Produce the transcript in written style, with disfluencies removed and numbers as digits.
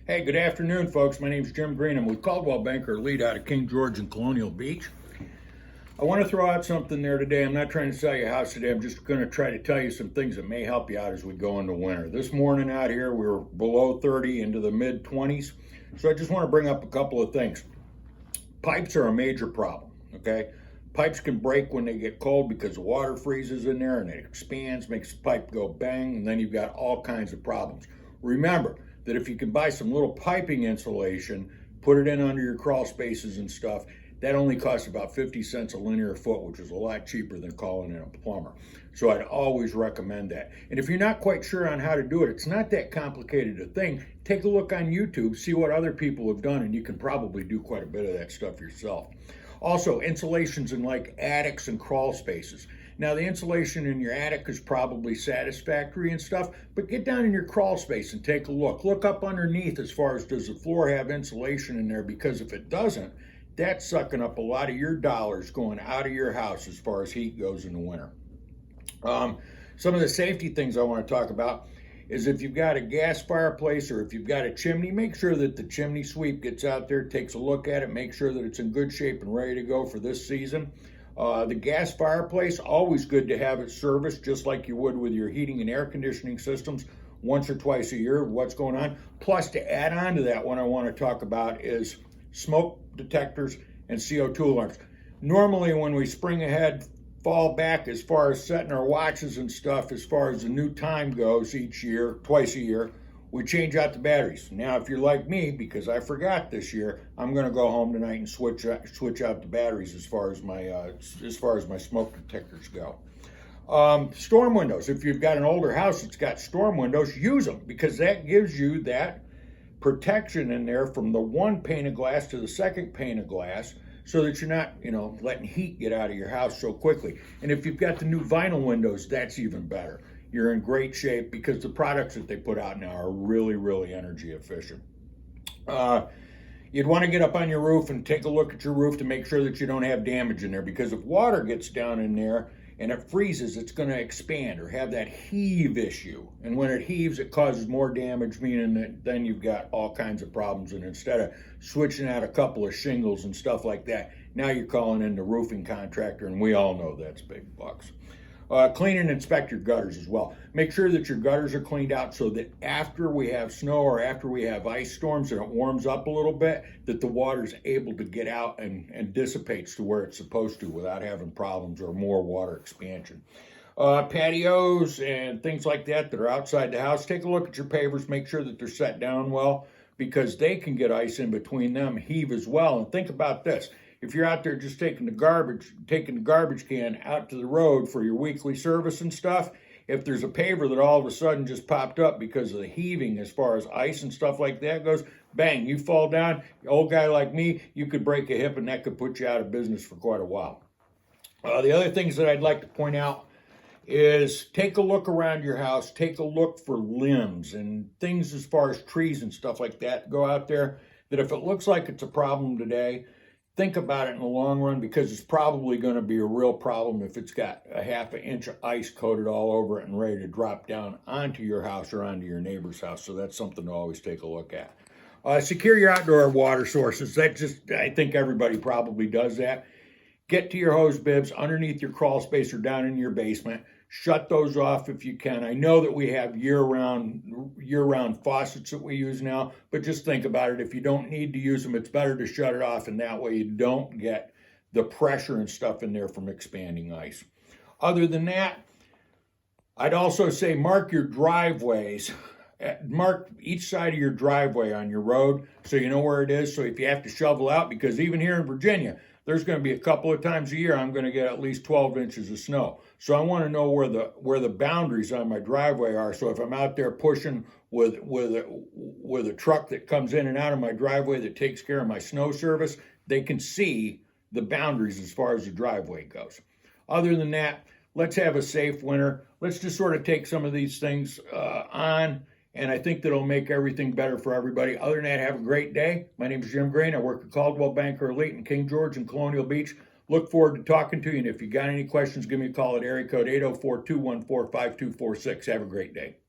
Hey, good afternoon, folks. My name is Jim Green. I'm with Coldwell Banker Elite out of King George and Colonial Beach. I want to throw out something there today. I'm not trying to sell you a house today. I'm just going to try to tell you some things that may help you out as we go into winter. This morning out here, we were below 30 into the mid 20s. So I just want to bring up a couple of things. Pipes are a major problem, okay? Pipes can break when they get cold because the water freezes in there and it expands, makes the pipe go bang, and then you've got all kinds of problems. Remember that if you can buy some little piping insulation, put it in under your crawl spaces and stuff, that only costs about 50 cents a linear foot, which is a lot cheaper than calling in a plumber. So I'd always recommend that. And if you're not quite sure on how to do it, it's not that complicated a thing. Take a look on YouTube, see what other people have done, and you can probably do quite a bit of that stuff yourself. Also, insulations in like attics and crawl spaces. Now, the insulation in your attic is probably satisfactory and stuff, but get down in your crawl space and take a look. Look up underneath as far as does the floor have insulation in there, because if it doesn't, that's sucking up a lot of your dollars going out of your house as far as heat goes in the winter. Some of the safety things I want to talk about is if you've got a gas fireplace or if you've got a chimney, make sure that the chimney sweep gets out there, takes a look at it, make sure that it's in good shape and ready to go for this season. The gas fireplace, always good to have it serviced just like you would with your heating and air conditioning systems once or twice a year, what's going on. Plus, to add on to that, what I want to talk about is smoke detectors and CO2 alarms. Normally, when we spring ahead, fall back as far as setting our watches and stuff, as far as the new time goes each year, twice a year, we change out the batteries. Now, if you're like me, because I forgot this year, I'm going to go home tonight and switch out the batteries as far as my smoke detectors go. Storm windows. If you've got an older house that's got storm windows, use them, because that gives you that protection in there from the one pane of glass to the second pane of glass, so that you're not, letting heat get out of your house so quickly. And if you've got the new vinyl windows, that's even better. You're in great shape because the products that they put out now are really, really energy efficient. You'd want to get up on your roof and take a look at your roof to make sure that you don't have damage in there, because if water gets down in there and it freezes, it's going to expand or have that heave issue. And when it heaves, it causes more damage, meaning that then you've got all kinds of problems. And instead of switching out a couple of shingles and stuff like that, now you're calling in the roofing contractor, and we all know that's big bucks. Clean and inspect your gutters as well. Make sure that your gutters are cleaned out so that after we have snow or after we have ice storms and it warms up a little bit, that the water's able to get out and dissipates to where it's supposed to without having problems or more water expansion. Patios and things like that are outside the house, take a look at your pavers, make sure that they're set down well, because they can get ice in between them, heave as well. And think about this. If you're out there just taking the garbage can out to the road for your weekly service and stuff, if there's a paver that all of a sudden just popped up because of the heaving as far as ice and stuff like that goes, bang, you fall down. An old guy like me, you could break a hip and that could put you out of business for quite a while. The other things that I'd like to point out is take a look around your house, take a look for limbs and things as far as trees and stuff like that. Go out there, that if it looks like it's a problem today, think about it in the long run, because it's probably going to be a real problem if it's got a half an inch of ice coated all over it and ready to drop down onto your house or onto your neighbor's house. So that's something to always take a look at. Secure your outdoor water sources. I think everybody probably does that. Get to your hose bibs underneath your crawl space or down in your basement. Shut those off if you can. I know that we have year-round faucets that we use now, but just think about it. If you don't need to use them, it's better to shut it off, and that way you don't get the pressure and stuff in there from expanding ice. Other than that, I'd also say mark your driveways. Mark each side of your driveway on your road so you know where it is. So if you have to shovel out, because even here in Virginia, there's going to be a couple of times a year I'm going to get at least 12 inches of snow. So I want to know where the boundaries on my driveway are. So if I'm out there pushing with a truck that comes in and out of my driveway that takes care of my snow service, they can see the boundaries as far as the driveway goes. Other than that, let's have a safe winter. Let's just sort of take some of these things on. And I think that'll make everything better for everybody. Other than that, have a great day. My name is Jim Green. I work at Coldwell Banker Elite in King George and Colonial Beach. Look forward to talking to you. And if you got any questions, give me a call at area code 804-214-5246. Have a great day.